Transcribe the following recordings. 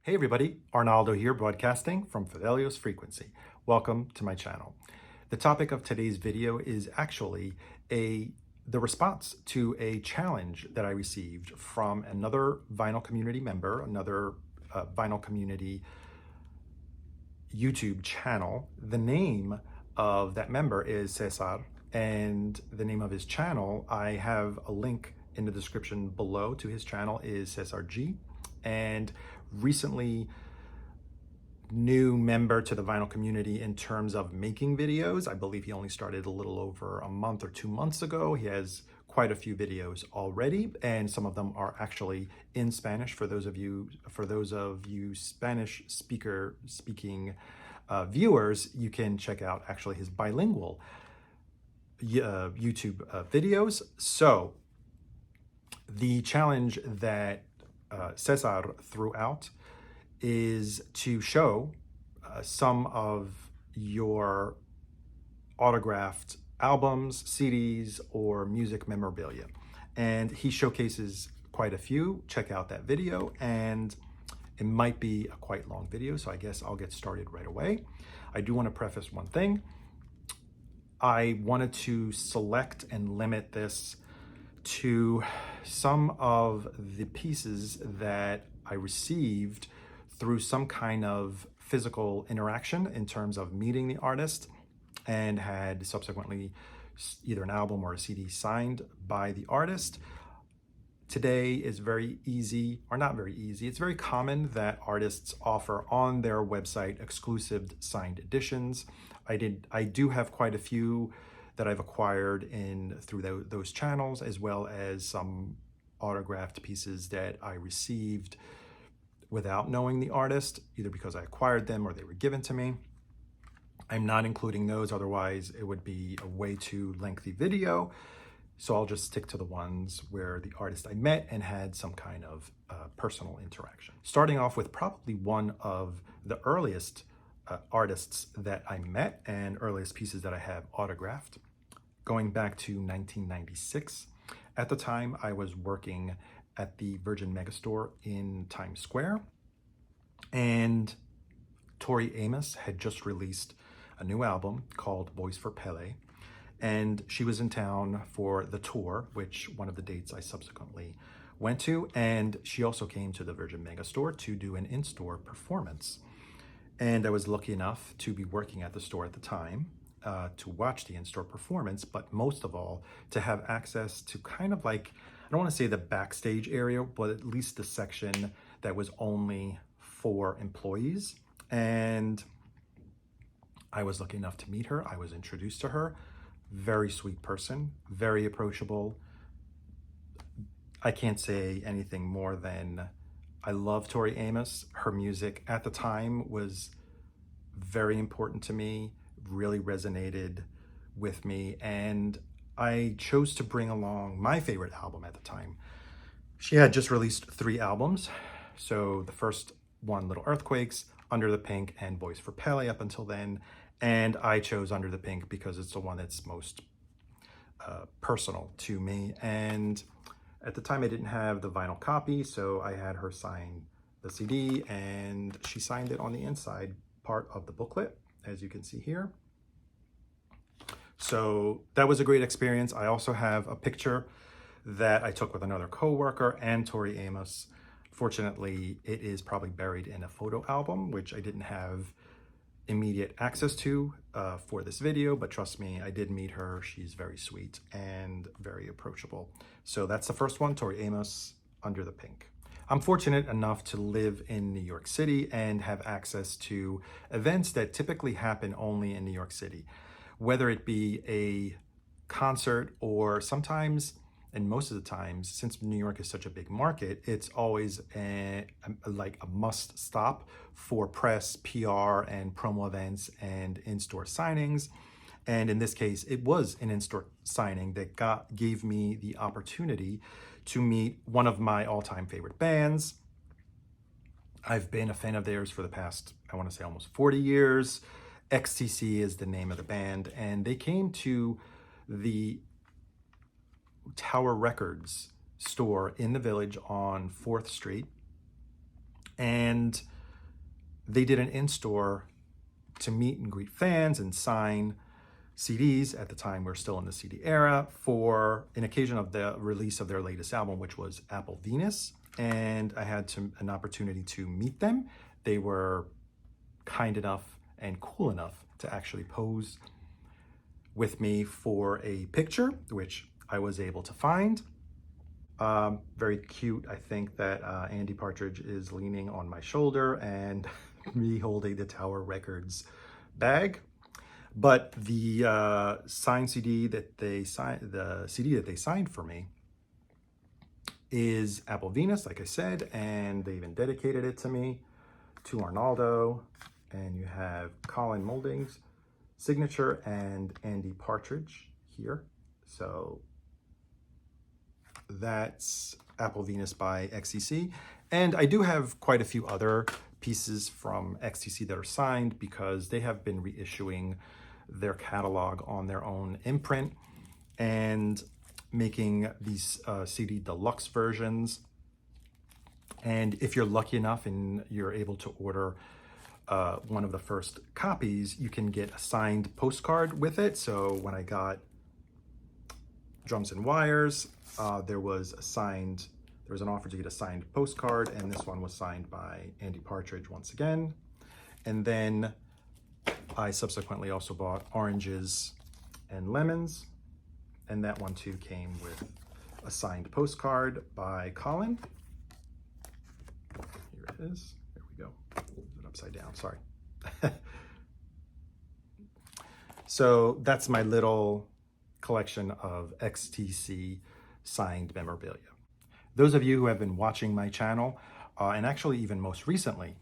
Hey everybody, Arnaldo here broadcasting from Fidelios Frequency. Welcome to my channel. The topic of today's video is actually the response to a challenge that I received from another vinyl community member, another vinyl community YouTube channel. The name of that member is Cesar, and the name of his channel, I have a link in the description below to his channel, is Cesar G. And recently new member to the vinyl community in terms of making videos. I believe he only started a little over a month or 2 months ago. He has quite a few videos already, and some of them are actually in Spanish for those of you Spanish speaking viewers. You can check out actually his bilingual YouTube videos. So the challenge that Cesar threw out is to show some of your autographed albums, CDs, or music memorabilia. And he showcases quite a few. Check out that video, and it might be a quite long video, so I guess I'll get started right away. I do want to preface one thing. I wanted to select and limit this to some of the pieces that I received through some kind of physical interaction in terms of meeting the artist, and had subsequently either an album or a CD signed by the artist. Today is very easy, or not very easy. It's very common that artists offer on their website exclusive signed editions. I do have quite a few that I've acquired through those channels, as well as some autographed pieces that I received without knowing the artist, either because I acquired them or they were given to me. I'm not including those, otherwise it would be a way too lengthy video. So I'll just stick to the ones where the artist I met and had some kind of personal interaction. Starting off with probably one of the earliest artists that I met and earliest pieces that I have autographed, going back to 1996. At the time, I was working at the Virgin Megastore in Times Square, and Tori Amos had just released a new album called Voice for Pele, and she was in town for the tour, which one of the dates I subsequently went to, and she also came to the Virgin Megastore to do an in-store performance. And I was lucky enough to be working at the store at the time to watch the in-store performance, but most of all, to have access to kind of like, I don't want to say the backstage area, but at least the section that was only for employees. And I was lucky enough to meet her. I was introduced to her. Very sweet person, very approachable. I can't say anything more than I love Tori Amos. Her music at the time was very important to me, really resonated with me, and I chose to bring along my favorite album at the time. She had just released 3 albums. So the first one, Little Earthquakes, Under the Pink, and Voice for Pele up until then. And I chose Under the Pink because it's the one that's most personal to me. And at the time I didn't have the vinyl copy, so I had her sign the CD, and she signed it on the inside part of the booklet, as you can see here. So that was a great experience. I also have a picture that I took with another coworker and Tori Amos. Fortunately, it is probably buried in a photo album, which I didn't have immediate access to for this video, but trust me, I did meet her. She's very sweet and very approachable. So that's the first one, Tori Amos, Under the Pink. I'm fortunate enough to live in New York City and have access to events that typically happen only in New York City, whether it be a concert or sometimes, and most of the times, since New York is such a big market, it's always like a must stop for press, PR, and promo events and in-store signings. And in this case, it was an in-store signing that gave me the opportunity to meet one of my all-time favorite bands. I've been a fan of theirs for the past, I want to say almost 40 years. XTC is the name of the band, and they came to the Tower Records store in the Village on 4th Street, And they did an in-store to meet and greet fans and sign CDs. At the time, we're still in the CD era, for an occasion of the release of their latest album, which was Apple Venus. And I had an opportunity to meet them. They were kind enough and cool enough to actually pose with me for a picture, which I was able to find. Very cute. I think that Andy Partridge is leaning on my shoulder and me holding the Tower Records bag. But the signed CD that they signed, the CD that they signed for me, is Apple Venus, like I said, and they even dedicated it to me, to Arnaldo. And you have Colin Moulding's signature and Andy Partridge here. So that's Apple Venus by XTC. And I do have quite a few other pieces from XTC that are signed, because they have been reissuing their catalog on their own imprint and making these CD deluxe versions. And if you're lucky enough and you're able to order one of the first copies, you can get a signed postcard with it. So when I got Drums and Wires, there was an offer to get a signed postcard, and this one was signed by Andy Partridge once again. And then I subsequently also bought Oranges and Lemons, and that one too came with a signed postcard by Colin. Here it is. There we go. Is it upside down? Sorry. So that's my little collection of XTC signed memorabilia. Those of you who have been watching my channel, and actually even most recently,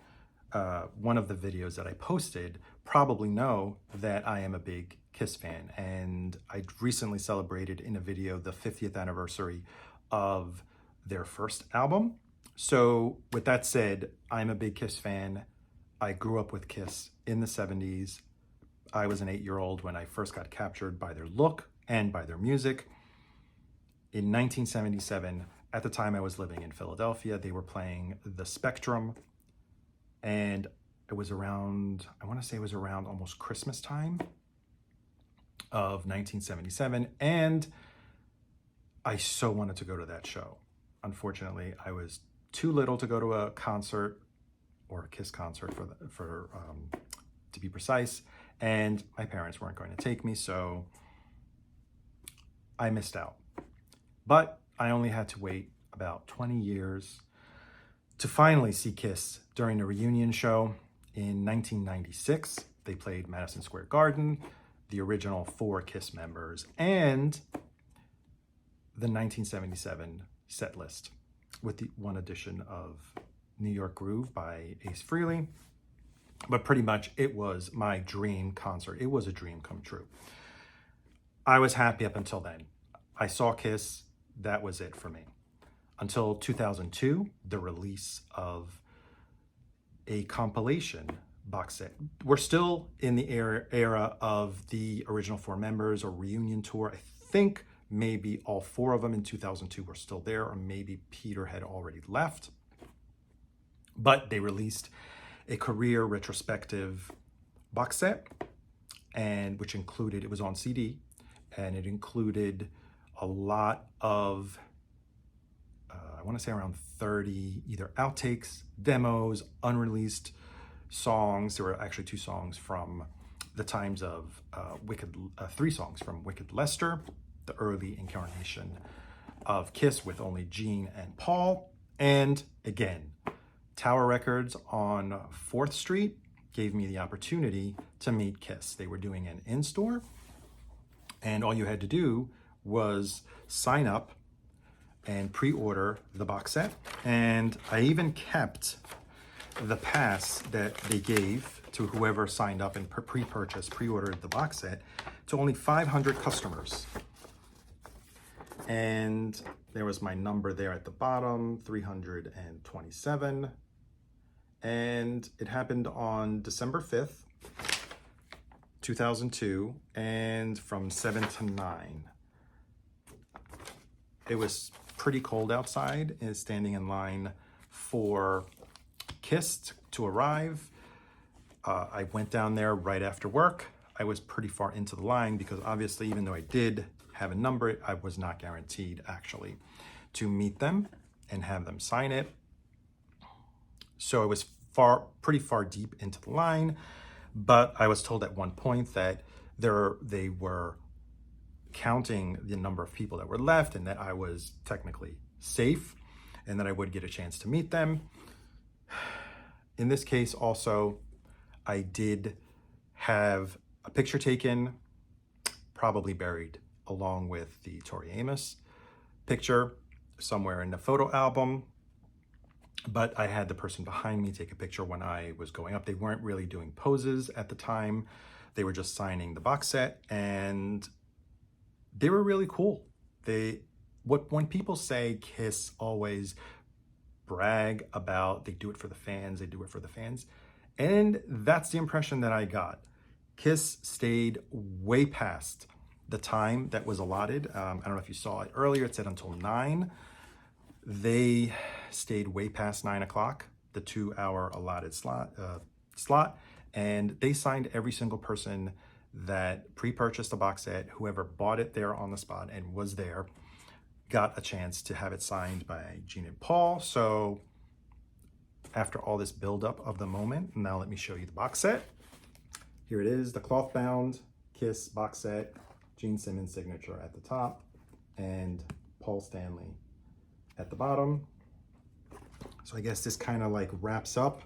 one of the videos that I posted, probably know that I am a big Kiss fan. And I recently celebrated in a video the 50th anniversary of their first album. So with that said, I'm a big Kiss fan. I grew up with Kiss in the 70s. I was an 8-year-old when I first got captured by their look and by their music. In 1977, at the time I was living in Philadelphia, they were playing the Spectrum, and it was around, I want to say it was around almost Christmas time of 1977, and I so wanted to go to that show. Unfortunately, I was too little to go to a concert, or a Kiss concert to be precise, and my parents weren't going to take me, so I missed out. But I only had to wait about 20 years to finally see Kiss during a reunion show in 1996. They played Madison Square Garden, the original 4 Kiss members, and the 1977 set list with the one addition of New York Groove by Ace Frehley. But pretty much it was my dream concert. It was a dream come true. I was happy up until then. I saw Kiss. That was it for me. Until 2002, the release of a compilation box set. We're still in the era of the original 4 members, or reunion tour. I think maybe all 4 of them in 2002 were still there, or maybe Peter had already left. But they released a career retrospective box set, and which included, it was on CD, and it included a lot of, I want to say around 30 either outtakes, demos, unreleased songs. There were actually 2 songs from the times of 3 songs from Wicked Lester, the early incarnation of Kiss with only Gene and Paul. And again, Tower Records on 4th Street gave me the opportunity to meet Kiss. They were doing an in-store, and all you had to do was sign up and pre-order the box set. And I even kept the pass that they gave to whoever signed up and pre-ordered the box set, to only 500 customers. And there was my number there at the bottom, 327. And it happened on December 5th, 2002, and from 7 to 9. It was pretty cold outside, and standing in line for Kiss to arrive. I went down there right after work. I was pretty far into the line because obviously, even though I did have a number, I was not guaranteed actually to meet them and have them sign it. So I was pretty far deep into the line, but I was told at one point that they were counting the number of people that were left and that I was technically safe and that I would get a chance to meet them. In this case also, I did have a picture taken, probably buried along with the Tori Amos picture somewhere in the photo album. But I had the person behind me take a picture when I was going up. They weren't really doing poses at the time. They were just signing the box set, and they were really cool. When people say Kiss always brag about they do it for the fans, and that's the impression that I got. Kiss stayed way past the time that was allotted. I don't know if you saw it earlier, it said until 9. They stayed way past 9 o'clock, the 2-hour allotted slot, and they signed every single person that pre-purchased the box set. Whoever bought it there on the spot and was there got a chance to have it signed by Gene and Paul. So after all this buildup of the moment, now let me show you the box set. Here it is, the cloth bound Kiss box set, Gene Simmons' signature at the top and Paul Stanley at the bottom. So I guess this kind of like wraps up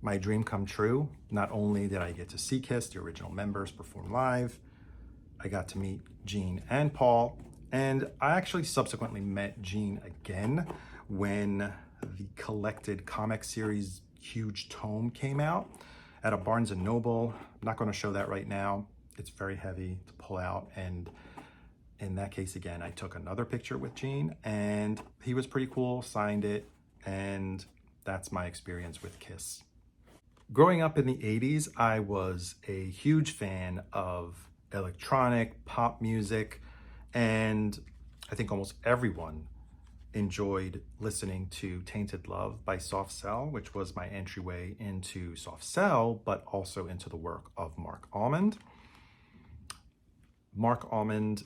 my dream come true. Not only did I get to see Kiss, the original members, perform live, I got to meet Gene and Paul, and I actually subsequently met Gene again when the collected comic series huge tome came out at a Barnes & Noble. I'm not going to show that right now. It's very heavy to pull out, and in that case, again, I took another picture with Gene, and he was pretty cool, signed it, and that's my experience with Kiss. Growing up in the 80s, I was a huge fan of electronic pop music, and I think almost everyone enjoyed listening to Tainted Love by Soft Cell, which was my entryway into Soft Cell, but also into the work of Mark Almond. Mark Almond,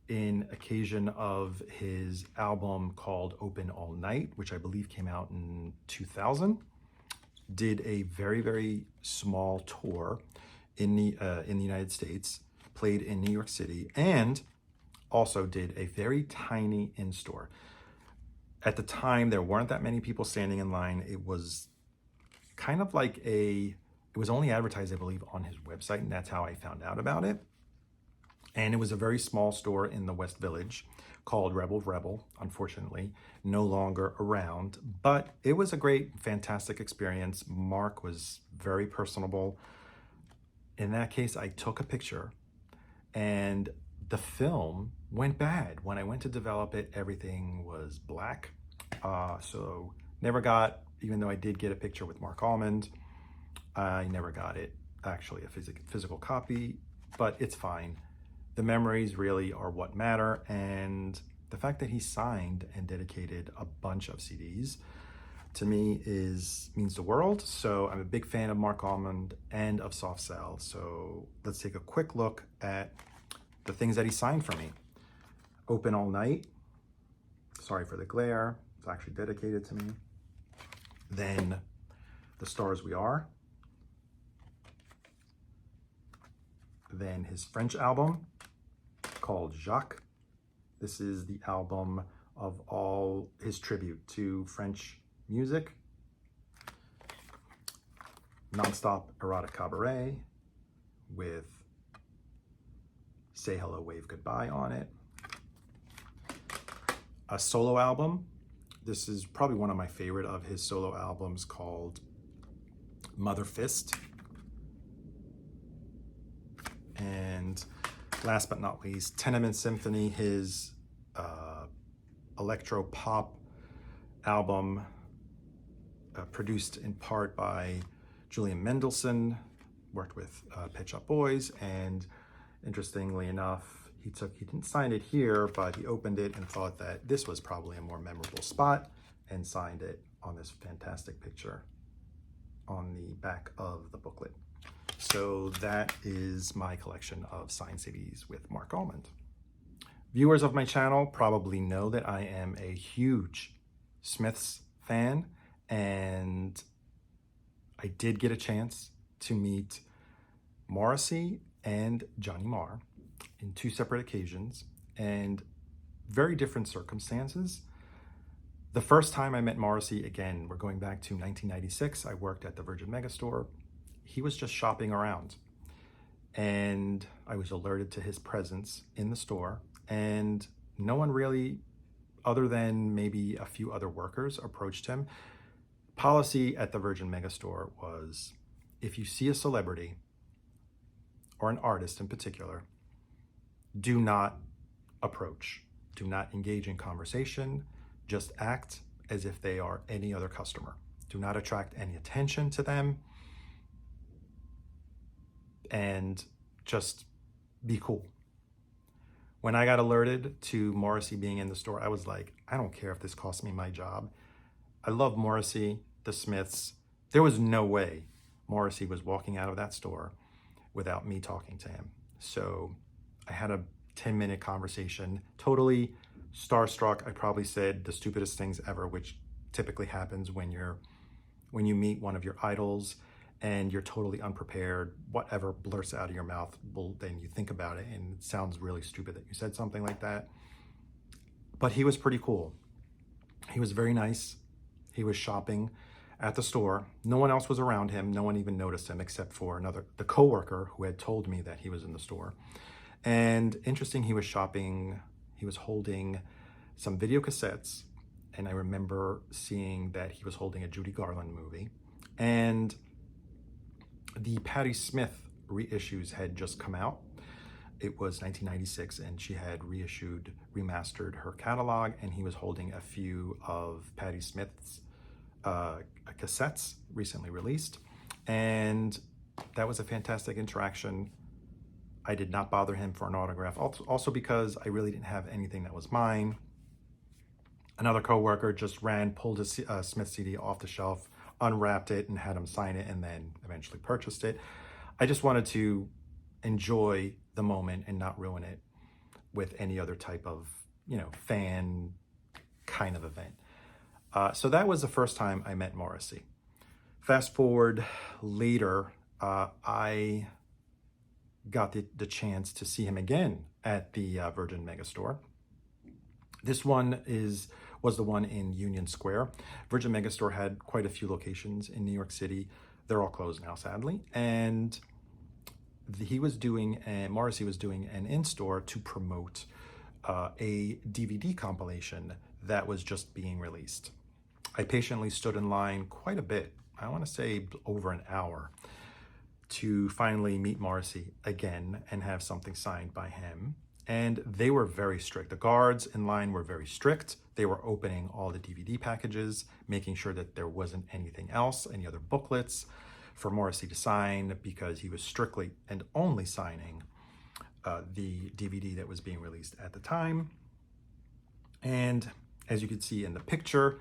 in occasion of his album called Open All Night, which I believe came out in 2000, did a very, very small tour in the United States, played in New York City, and also did a very tiny in-store. At the time, there weren't that many people standing in line. It was kind of like it was only advertised, I believe, on his website, and that's how I found out about it. And it was a very small store in the West Village called Rebel, unfortunately, no longer around. But it was a great, fantastic experience. Mark was very personable. In that case, I took a picture, and the film went bad. When I went to develop it, everything was black. So never got, even though I did get a picture with Mark Almond, I never got it, actually, a physical copy, but it's fine. The memories really are what matter, and the fact that he signed and dedicated a bunch of CDs to me means the world. So I'm a big fan of Mark Almond and of Soft Cell. So let's take a quick look at the things that he signed for me. Open All Night, sorry for the glare, it's actually dedicated to me. Then The Stars We Are. Then his French album called Jacques. This is the album of all his tribute to French music. Nonstop Erotic Cabaret with Say Hello, Wave Goodbye on it. A solo album. This is probably one of my favorite of his solo albums, called Mother Fist. And last but not least, Tenement Symphony, his electro pop album, produced in part by Julian Mendelssohn, worked with Pet Shop Boys, and interestingly enough, he didn't sign it here, but he opened it and thought that this was probably a more memorable spot and signed it on this fantastic picture on the back of the booklet. So that is my collection of signed CDs with Mark Almond. Viewers of my channel probably know that I am a huge Smiths fan, and I did get a chance to meet Morrissey and Johnny Marr in two separate occasions and very different circumstances. The first time I met Morrissey, again, we're going back to 1996. I worked at the Virgin Megastore. He was just shopping around, and I was alerted to his presence in the store, and no one really, other than maybe a few other workers, approached him. Policy at the Virgin Megastore was, if you see a celebrity or an artist in particular, do not approach, do not engage in conversation, just act as if they are any other customer. Do not attract any attention to them, and just be cool. When I got alerted to Morrissey being in the store, I was like, I don't care if this costs me my job. I love Morrissey, the Smiths. There was no way Morrissey was walking out of that store without me talking to him. So I had a 10-minute conversation, totally starstruck. I probably said the stupidest things ever, which typically happens when you meet one of your idols and you're totally unprepared. Whatever blurts out of your mouth, well, then you think about it and it sounds really stupid that you said something like that. But he was pretty cool. He was very nice. He was shopping at the store. No one else was around him. No one even noticed him except for the coworker who had told me that he was in the store. And interesting, he was shopping, he was holding some video cassettes, and I remember seeing that he was holding a Judy Garland movie, and the Patti Smith reissues had just come out. It was 1996, and she had remastered her catalog, and he was holding a few of Patti Smith's cassettes recently released, and that was a fantastic interaction. I did not bother him for an autograph, also because I really didn't have anything that was mine. Another coworker just pulled a Smith CD off the shelf, unwrapped it, and had him sign it, and then eventually purchased it. I just wanted to enjoy the moment and not ruin it with any other type of, fan kind of event. So that was the first time I met Morrissey. Fast forward later, I got the chance to see him again at the Virgin Megastore. This one was the one in Union Square. Virgin Megastore had quite a few locations in New York City. They're all closed now, sadly. And Morrissey was doing an in-store to promote a DVD compilation that was just being released. I patiently stood in line quite a bit. I want to say over an hour, to finally meet Morrissey again and have something signed by him. And they were very strict. The guards in line were very strict. They were opening all the DVD packages, making sure that there wasn't anything else, any other booklets for Morrissey to sign, because he was strictly and only signing the DVD that was being released at the time. And as you can see in the picture,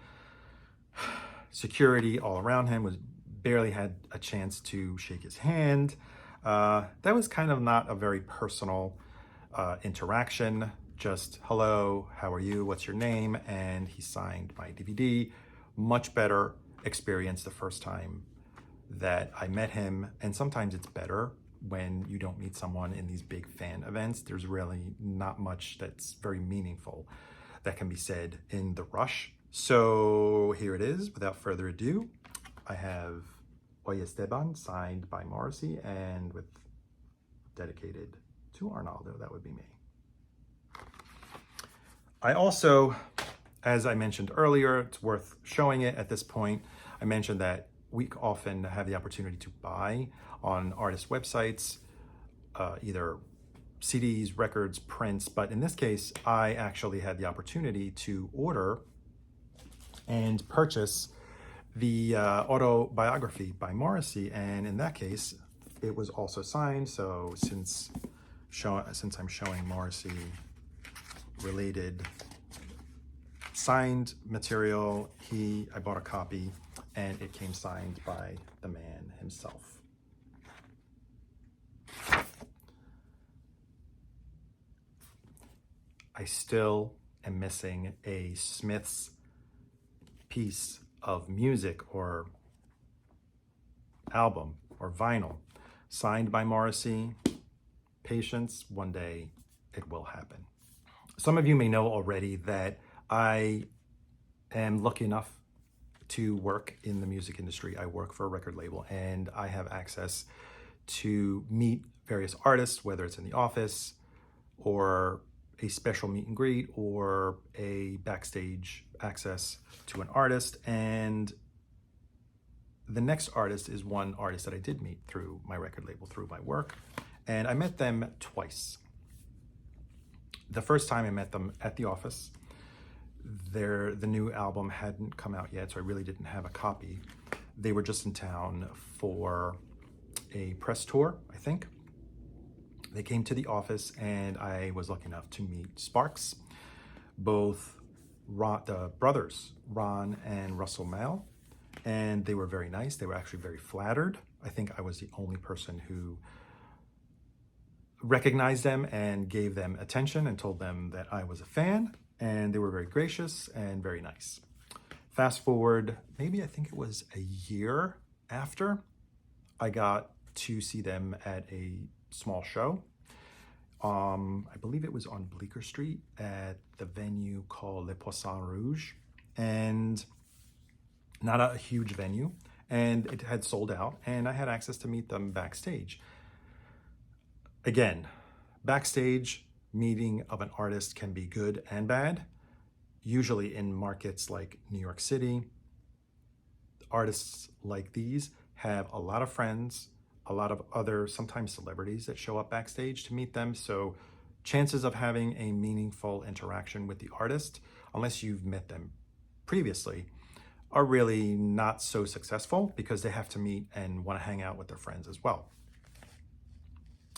security all around him barely had a chance to shake his hand. That was kind of not a very personal interaction. Just, hello, how are you? What's your name? And he signed my DVD. Much better experience the first time that I met him. And sometimes it's better when you don't meet someone in these big fan events. There's really not much that's very meaningful that can be said in the rush. So here it is. Without further ado, I have Oye Esteban signed by Morrissey and with dedicated to Arnaldo. That would be me. I also, as I mentioned earlier, it's worth showing it at this point. I mentioned that we often have the opportunity to buy on artist websites, either CDs, records, prints, but in this case, I actually had the opportunity to order and purchase the autobiography by Morrissey, and in that case, it was also signed. So since I'm showing Morrissey related signed material. I bought a copy, and it came signed by the man himself. I still am missing a Smith's piece of music or album or vinyl signed by Morrissey. Patience, one day it will happen. Some of you may know already that I am lucky enough to work in the music industry. I work for a record label, and I have access to meet various artists, whether it's in the office or a special meet and greet or a backstage access to an artist. And the next artist is one artist that I did meet through my record label, through my work. And I met them twice. The first time I met them at the office, the new album hadn't come out yet, so I really didn't have a copy. They were just in town for a press tour, I think. They came to the office, and I was lucky enough to meet Sparks, both the brothers, Ron and Russell Mael, and they were very nice. They were actually very flattered. I think I was the only person who recognized them and gave them attention and told them that I was a fan, and they were very gracious and very nice. Fast forward, maybe I think it was a year after, I got to see them at a small show. I believe it was on Bleecker Street at the venue called Le Poisson Rouge, and not a huge venue, and it had sold out, and I had access to meet them backstage. Again, backstage meeting of an artist can be good and bad. Usually in markets like New York City, artists like these have a lot of friends, a lot of other, sometimes celebrities that show up backstage to meet them. So chances of having a meaningful interaction with the artist, unless you've met them previously, are really not so successful because they have to meet and want to hang out with their friends as well.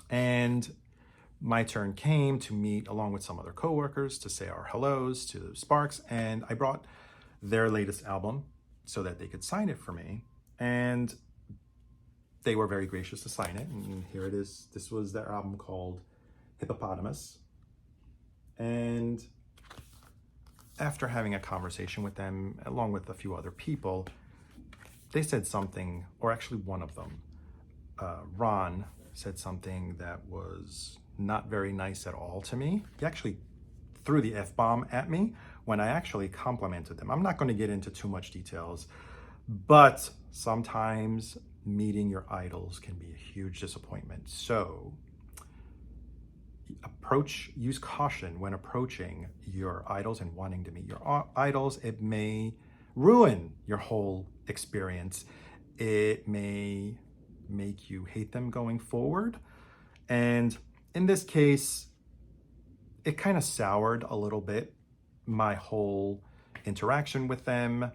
And my turn came to meet along with some other coworkers to say our hellos to Sparks, and I brought their latest album so that they could sign it for me, and they were very gracious to sign it, and here it is. This was their album called Hippopotamus, and after having a conversation with them along with a few other people, they said something, or actually one of them, Ron, said something that was not very nice at all to me. He actually threw the F-bomb at me when I actually complimented them. I'm not going to get into too much details, but sometimes meeting your idols can be a huge disappointment. So use caution when approaching your idols and wanting to meet your idols. It may ruin your whole experience. It may make you hate them going forward. And in this case, it kind of soured a little bit my whole interaction with them.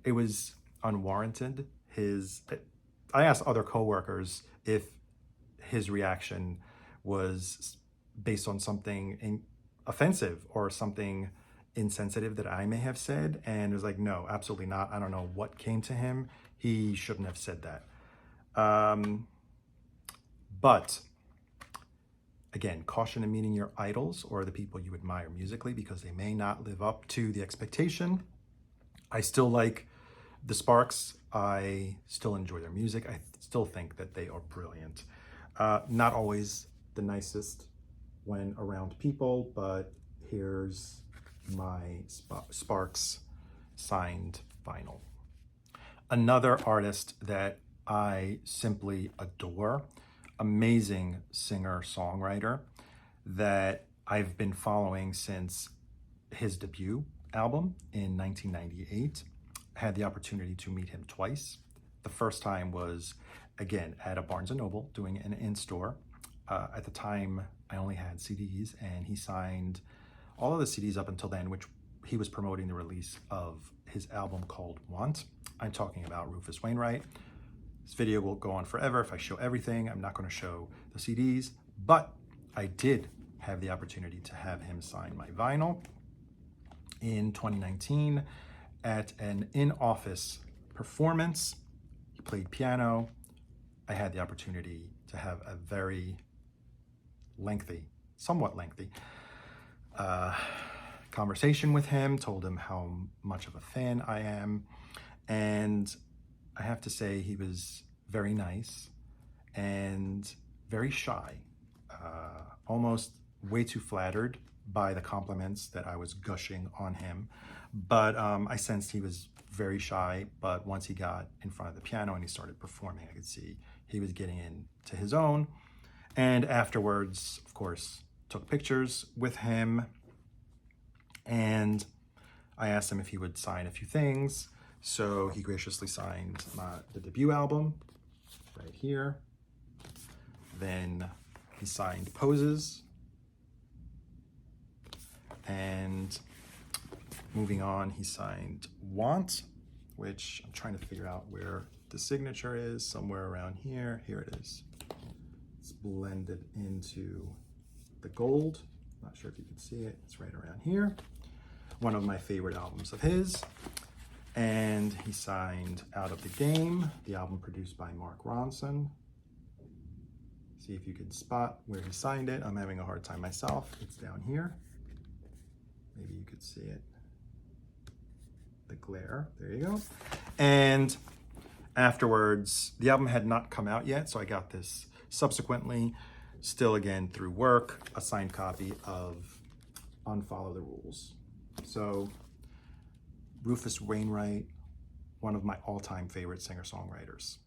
It was unwarranted. I asked other coworkers if his reaction was based on something offensive or something insensitive that I may have said, and it was like, no, absolutely not. I don't know what came to him. He shouldn't have said that. But again, caution in meeting your idols or the people you admire musically, because they may not live up to the expectation. I still like the Sparks. I still enjoy their music. I still think that they are brilliant. Not always the nicest when around people, but here's my Sparks signed vinyl. Another artist that I simply adore, amazing singer-songwriter that I've been following since his debut album in 1998. Had the opportunity to meet him twice. The first time was, again, at a Barnes & Noble doing an in-store. At the time, I only had CDs, and he signed all of the CDs up until then, which he was promoting the release of his album called Want. I'm talking about Rufus Wainwright. This video will go on forever if I show everything. I'm not going to show the CDs, but I did have the opportunity to have him sign my vinyl. in 2019 at an in-office performance. He played piano. I had the opportunity to have a very lengthy, somewhat lengthy, conversation with him, told him how much of a fan I am. And I have to say he was very nice and very shy, almost way too flattered by the compliments that I was gushing on him. But I sensed he was very shy, but once he got in front of the piano and he started performing, I could see he was getting into his own. And afterwards, of course, took pictures with him, and I asked him if he would sign a few things. So he graciously signed the debut album right here. Then he signed Poses. And moving on, he signed Want, which I'm trying to figure out where the signature is, somewhere around here. Here it is. It's blended into the gold. Not sure if you can see it. It's right around here. One of my favorite albums of his. And he signed Out of the Game, the album produced by Mark Ronson. See if you can spot where he signed it. I'm having a hard time myself. It's down here. Maybe you could see it. The glare, there you go. And afterwards, the album had not come out yet, so I got this subsequently, still again through work, a signed copy of Unfollow the Rules. So Rufus Wainwright, one of my all-time favorite singer-songwriters.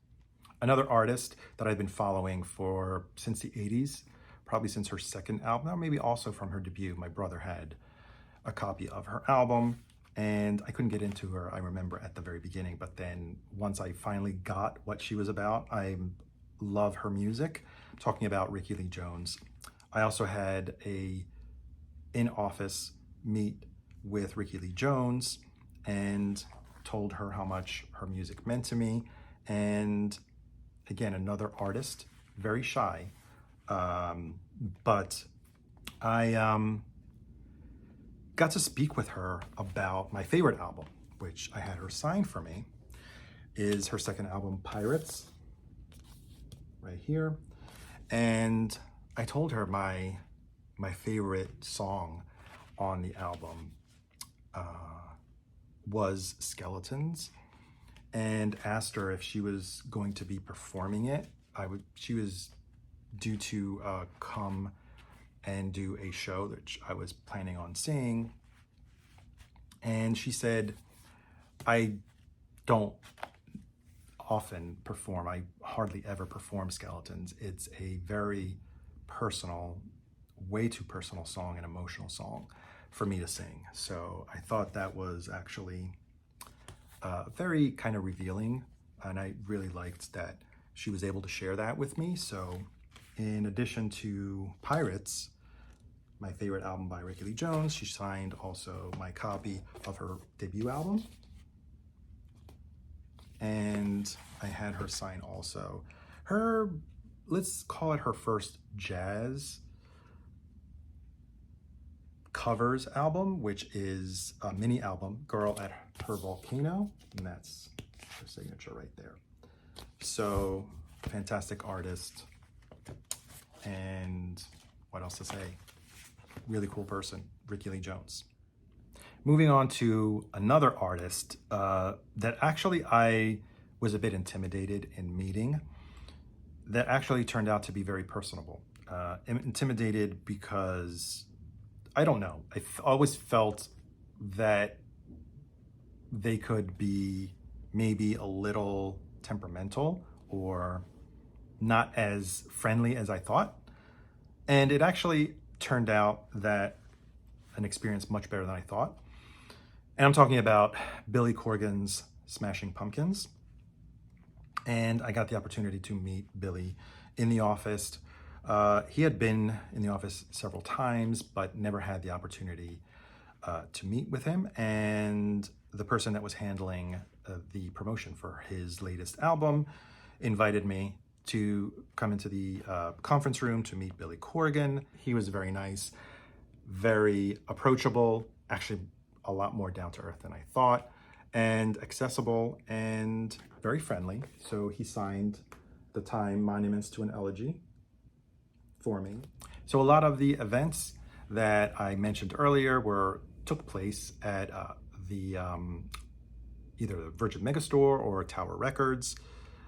Another artist that I've been following since the 80s, probably since her second album, or maybe also from her debut. My brother had a copy of her album, and I couldn't get into her, I remember, at the very beginning, but then once I finally got what she was about, I love her music. I'm talking about Rickie Lee Jones. I also had a in-office meet with Rickie Lee Jones and told her how much her music meant to me. And again, another artist, very shy, but I got to speak with her about my favorite album, which I had her sign for me, is her second album, Pirates, right here. And I told her my favorite song on the album was Skeletons, and asked her if she was going to be performing it. She was due to come and do a show that I was planning on seeing. And she said, I don't often perform, I hardly ever perform Skeletons. It's a very personal, way too personal song, an emotional song for me to sing. So I thought that was actually very kind of revealing, and I really liked that she was able to share that with me. So in addition to Pirates, my favorite album by Rickie Lee Jones, she signed also my copy of her debut album. And I had her sign also her, let's call it her first jazz covers album, which is a mini album, Girl at Her Volcano, and that's her signature right there. So fantastic artist, and what else to say? Really cool person, Rickie Lee Jones. Moving on to another artist that actually I was a bit intimidated in meeting, that actually turned out to be very personable. Intimidated because, I don't know, I always felt that they could be maybe a little temperamental or not as friendly as I thought. And it actually turned out that an experience much better than I thought. And I'm talking about Billy Corgan's Smashing Pumpkins. And I got the opportunity to meet Billy in the office. He had been in the office several times, but never had the opportunity to meet with him. And the person that was handling the promotion for his latest album invited me to come into the conference room to meet Billy Corgan. He was very nice, very approachable, actually a lot more down to earth than I thought, and accessible and very friendly. So he signed the Time Monuments to an Elegy for me. So a lot of the events that I mentioned earlier took place at the either the Virgin Megastore or Tower Records.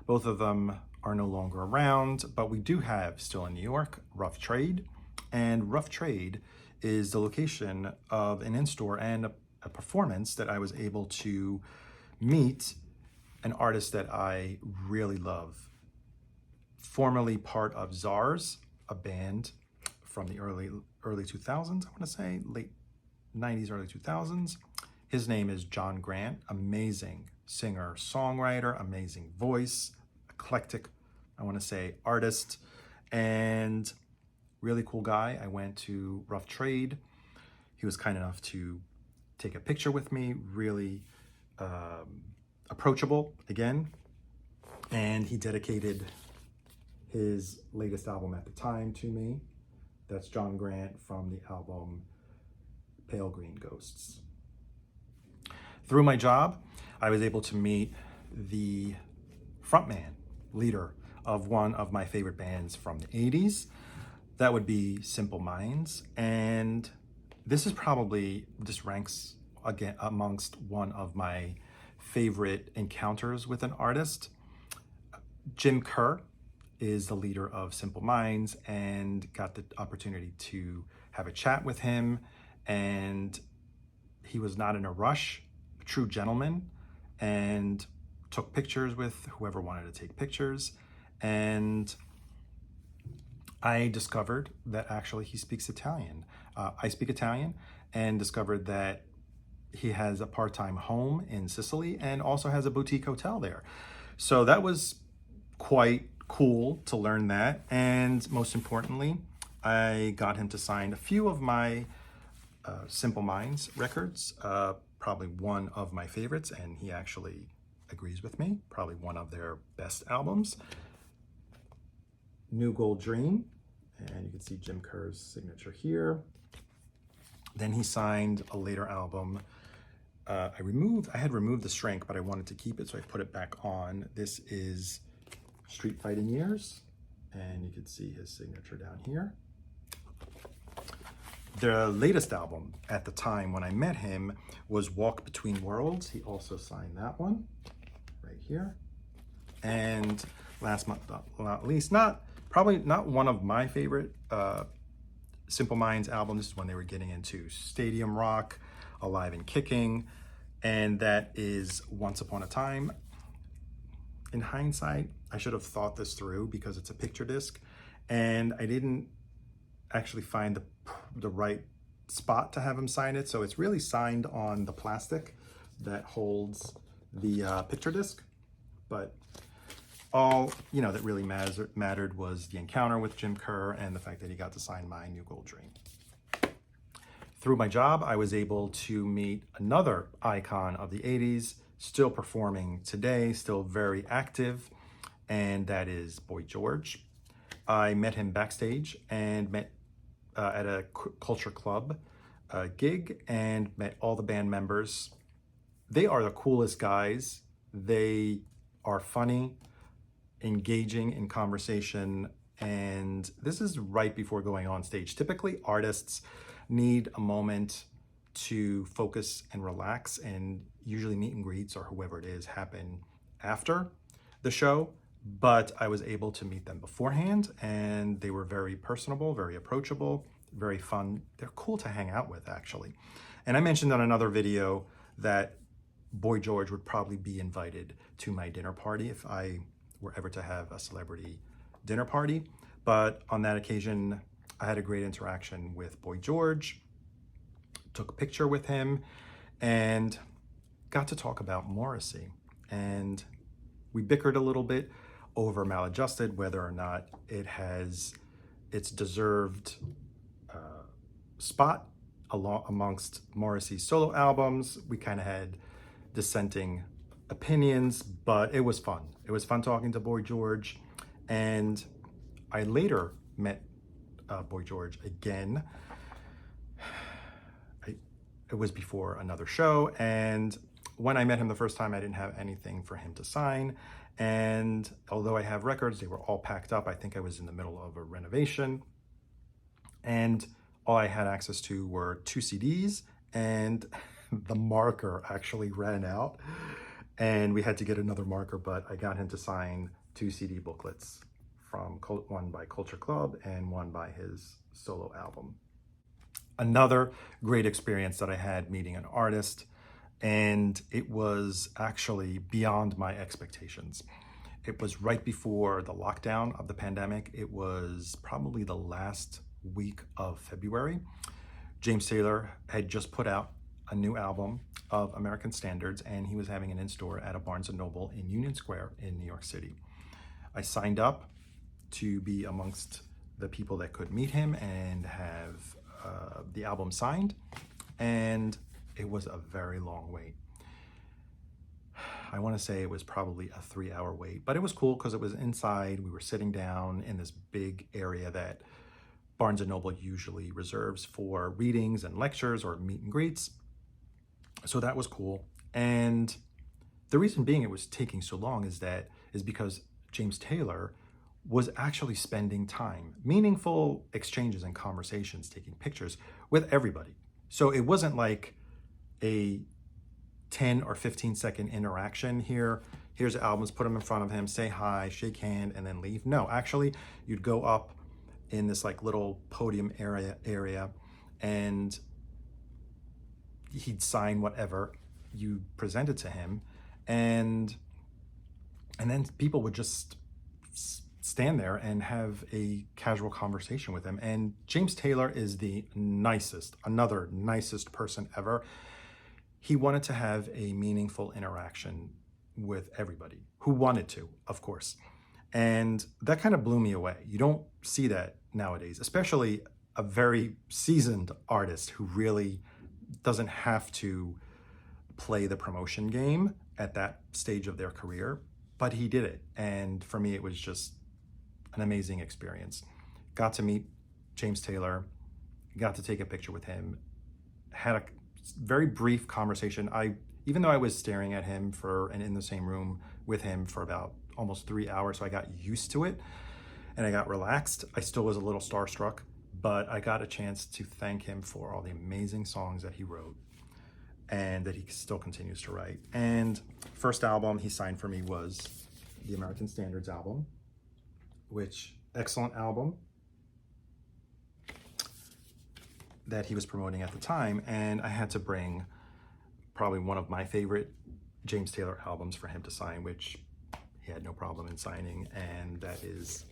Both of them are no longer around, but we do have still in New York Rough Trade, and Rough Trade is the location of an in-store and a performance that I was able to meet an artist that I really love, formerly part of Czars, a band from the early 2000s, I want to say, late 90s, early 2000s. His name is John Grant, amazing singer, songwriter, amazing voice, eclectic, I want to say, artist, and really cool guy. I went to Rough Trade. He was kind enough to take a picture with me, really approachable again, and he dedicated his latest album at the time to me. That's John Grant from the album Pale Green Ghosts. Through my job, I was able to meet the frontman, leader of one of my favorite bands from the 80s. That would be Simple Minds. And this ranks again amongst one of my favorite encounters with an artist. Jim Kerr is the leader of Simple Minds, and got the opportunity to have a chat with him. And he was not in a rush, a true gentleman, and took pictures with whoever wanted to take pictures. And I discovered that actually he speaks Italian. I speak Italian, and discovered that he has a part-time home in Sicily and also has a boutique hotel there. So that was quite cool to learn that. And most importantly, I got him to sign a few of my Simple Minds records, probably one of my favorites, and he actually agrees with me, probably one of their best albums, New Gold Dream. And you can see Jim Kerr's signature here. Then he signed a later album. I had removed the shrink, but I wanted to keep it, so I put it back on. This is Street Fighting Years, and you can see his signature down here. The latest album at the time when I met him was Walk Between Worlds. He also signed that one right here. And last but not least, probably not one of my favorite Simple Minds albums. This is when they were getting into stadium rock, Alive and Kicking, and that is Once Upon a Time. In hindsight, I should have thought this through because it's a picture disc, and I didn't actually find the right spot to have him sign it. So it's really signed on the plastic that holds the picture disc. But all that really mattered was the encounter with Jim Kerr and the fact that he got to sign my New Gold Dream. Through my job, I was able to meet another icon of the 80s, still performing today, still very active, and that is Boy George. I met him backstage and met at a Culture Club gig, and met all the band members. They are the coolest guys. They are funny, engaging in conversation, and this is right before going on stage. Typically, artists need a moment to focus and relax, and usually meet and greets or whoever it is happen after the show, but I was able to meet them beforehand, and they were very personable, very approachable, very fun. They're cool to hang out with, actually. And I mentioned on another video that Boy George would probably be invited to my dinner party if I were ever to have a celebrity dinner party. But on that occasion, I had a great interaction with Boy George, took a picture with him, and got to talk about Morrissey. And we bickered a little bit over Maladjusted, whether or not it has its deserved spot amongst Morrissey's solo albums. We kind of had dissenting opinions, but it was fun. It was fun talking to Boy George, and I later met Boy George again. It was before another show, and when I met him the first time, I didn't have anything for him to sign. And although I have records, they were all packed up. I think I was in the middle of a renovation, and all I had access to were 2 CDs, and the marker actually ran out, and we had to get another marker, but I got him to sign 2 CD booklets, from one by Culture Club and one by his solo album. Another great experience that I had meeting an artist, and it was actually beyond my expectations. It was right before the lockdown of the pandemic. It was probably the last week of February. James Taylor had just put out a new album of American Standards, and he was having an in-store at a Barnes & Noble in Union Square in New York City. I signed up to be amongst the people that could meet him and have the album signed, and it was a very long wait. I want to say it was probably a 3-hour wait, but it was cool because it was inside. We were sitting down in this big area that Barnes & Noble usually reserves for readings and lectures or meet and greets. So that was cool. And the reason being it was taking so long is because James Taylor was actually spending time, meaningful exchanges and conversations, taking pictures with everybody. So it wasn't like a 10 or 15-second interaction here. Here's albums, put them in front of him, say hi, shake hand, and then leave. No, actually, you'd go up in this like little podium area, and he'd sign whatever you presented to him, and then people would just stand there and have a casual conversation with him. And James Taylor is the another nicest person ever. He wanted to have a meaningful interaction with everybody who wanted to, of course. And that kind of blew me away. You don't see that nowadays, especially a very seasoned artist who really doesn't have to play the promotion game at that stage of their career, but he did it. And for me, it was just an amazing experience. Got to meet James Taylor, got to take a picture with him, had a very brief conversation. Even though I was staring at him and in the same room with him for about almost 3 hours, so I got used to it and I got relaxed. I still was a little starstruck, but I got a chance to thank him for all the amazing songs that he wrote and that he still continues to write. And first album he signed for me was the American Standards album, which excellent album that he was promoting at the time. And I had to bring probably one of my favorite James Taylor albums for him to sign, which he had no problem in signing, and that is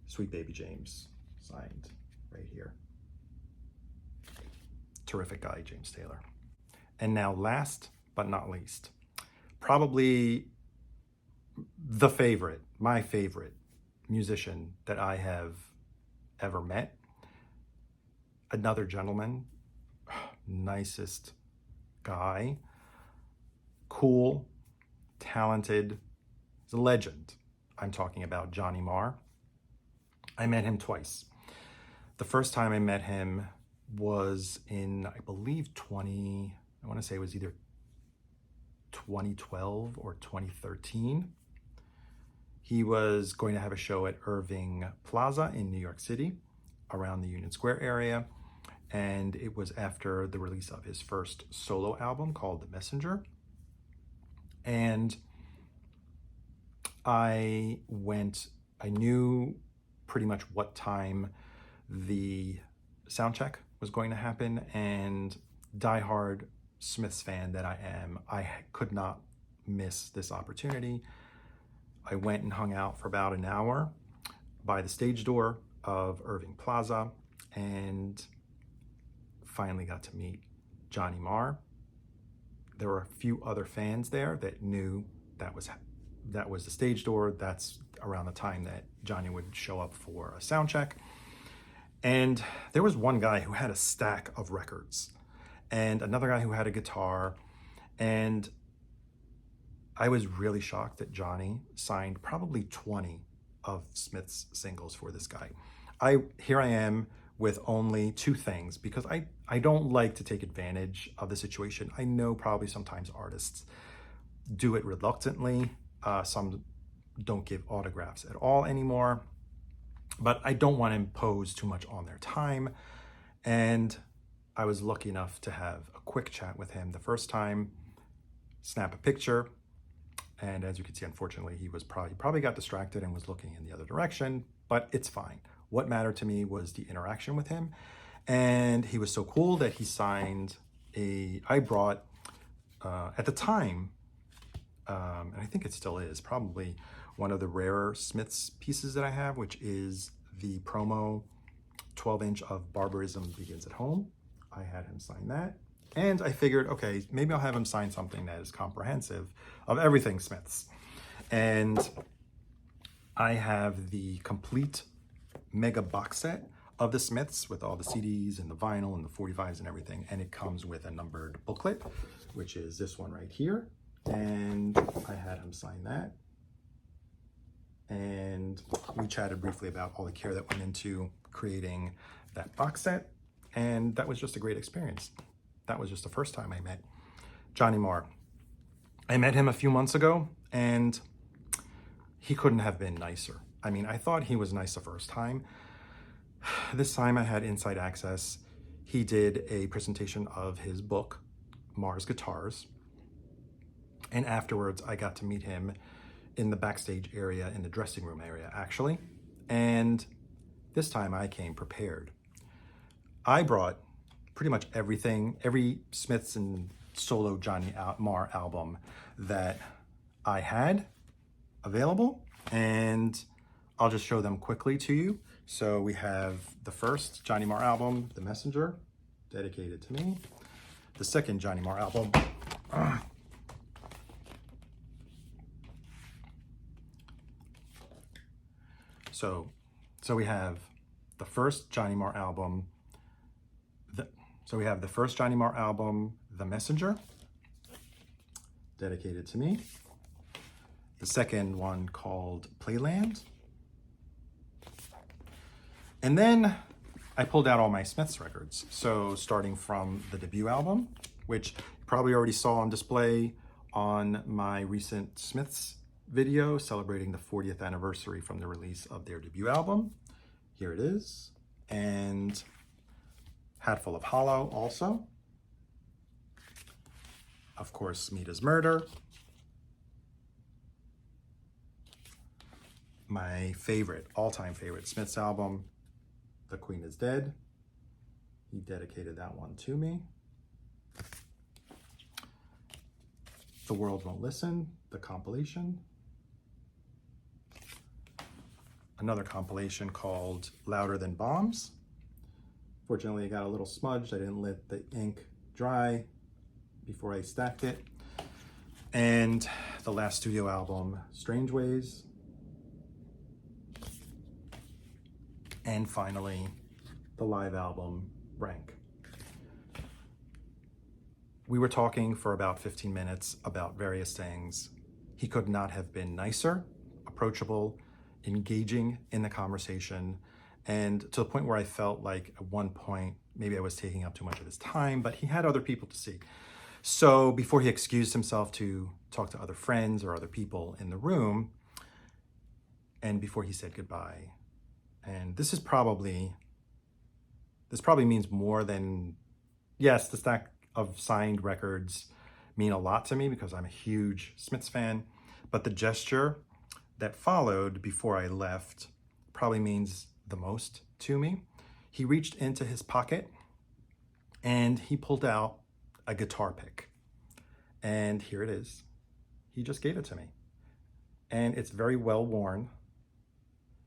Sweet Baby James, signed right here. Terrific guy, James Taylor. And now last but not least, probably my favorite musician that I have ever met. Another gentleman, nicest guy, cool, talented, he's a legend. I'm talking about Johnny Marr. I met him twice. The first time I met him was in, I believe, I want to say it was either 2012 or 2013. He was going to have a show at Irving Plaza in New York City, around the Union Square area. And it was after the release of his first solo album called The Messenger. And I knew pretty much what time the sound check was going to happen, and diehard Smiths fan that I am, I could not miss this opportunity. I went and hung out for about an hour by the stage door of Irving Plaza and finally got to meet Johnny Marr. There were a few other fans there that knew that was the stage door. That's around the time that Johnny would show up for a sound check. And there was one guy who had a stack of records and another guy who had a guitar. And I was really shocked that Johnny signed probably 20 of Smith's singles for this guy. Here I am with only two things because I don't like to take advantage of the situation. I know probably sometimes artists do it reluctantly. Some don't give autographs at all anymore, but I don't want to impose too much on their time. And I was lucky enough to have a quick chat with him the first time, snap a picture. And as you can see, unfortunately, he was probably got distracted and was looking in the other direction, but it's fine. What mattered to me was the interaction with him. And he was so cool that he signed I brought, at the time, and I think it still is, probably one of the rarer Smiths pieces that I have, which is the promo 12-inch of Barbarism Begins at Home. I had him sign that. And I figured, okay, maybe I'll have him sign something that is comprehensive of everything Smiths. And I have the complete mega box set of the Smiths with all the CDs and the vinyl and the 45s and everything. And it comes with a numbered booklet, which is this one right here. And I had him sign that. And we chatted briefly about all the care that went into creating that box set. And that was just a great experience. That was just the first time I met Johnny Marr. I met him a few months ago, and he couldn't have been nicer. I mean, I thought he was nice the first time. This time I had inside access. He did a presentation of his book, Marr's Guitars. And afterwards, I got to meet him in the backstage area, in the dressing room area, actually. And this time I came prepared. I brought pretty much everything, every Smiths and solo Johnny Marr album that I had available, and I'll just show them quickly to you. So we have the first Johnny Marr album, The Messenger, dedicated to me. The second Johnny Marr album, so we have the first Johnny Marr album, so we have the first Johnny Marr album, The Messenger, dedicated to me. The second one called Playland. And then I pulled out all my Smiths records. So starting from the debut album, which you probably already saw on display on my recent Smiths video celebrating the 40th anniversary from the release of their debut album. Here it is. And Hatful of Hollow also. Of course, Mita's Murder. My favorite, all-time favorite Smiths album, The Queen is Dead. He dedicated that one to me. The World Won't Listen, the compilation. Another compilation called Louder Than Bombs. Fortunately, I got a little smudged. I didn't let the ink dry before I stacked it. And the last studio album, Strange Ways. And finally, the live album, Rank. We were talking for about 15 minutes about various things. He could not have been nicer, approachable, engaging in the conversation, and to the point where I felt like at one point, maybe I was taking up too much of his time, but he had other people to see. So before he excused himself to talk to other friends or other people in the room, and before he said goodbye, and this probably means more than, yes, the stack of signed records mean a lot to me because I'm a huge Smiths fan, but the gesture that followed before I left probably means the most to me. He reached into his pocket and he pulled out a guitar pick. And here it is. He just gave it to me. And it's very well worn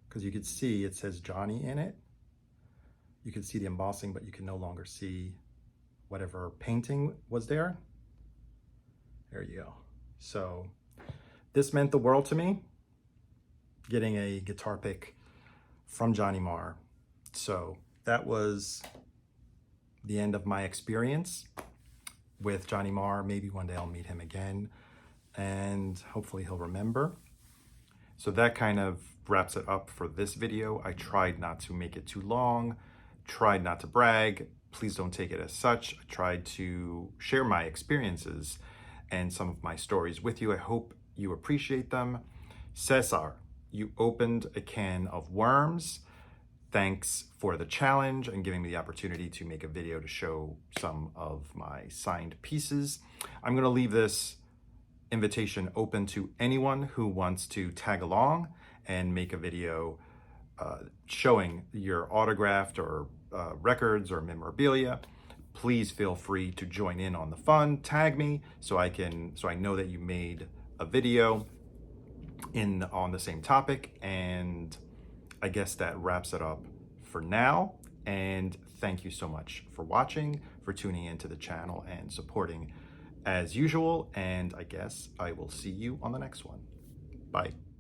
because you can see it says Johnny in it. You can see the embossing, but you can no longer see whatever painting was there. There you go. So this meant the world to me, getting a guitar pick from Johnny Marr. So that was the end of my experience with Johnny Marr. Maybe one day I'll meet him again and hopefully he'll remember. So that kind of wraps it up for this video. I tried not to make it too long, tried not to brag. Please don't take it as such. I tried to share my experiences and some of my stories with you. I hope you appreciate them. Cesar, you opened a can of worms. Thanks for the challenge and giving me the opportunity to make a video to show some of my signed pieces. I'm gonna leave this invitation open to anyone who wants to tag along and make a video showing your autographed or records or memorabilia. Please feel free to join in on the fun. Tag me so I know that you made a video on the same topic. And I guess that wraps it up for now. And thank you so much for watching, for tuning into the channel and supporting as usual. And I guess I will see you on the next one. Bye.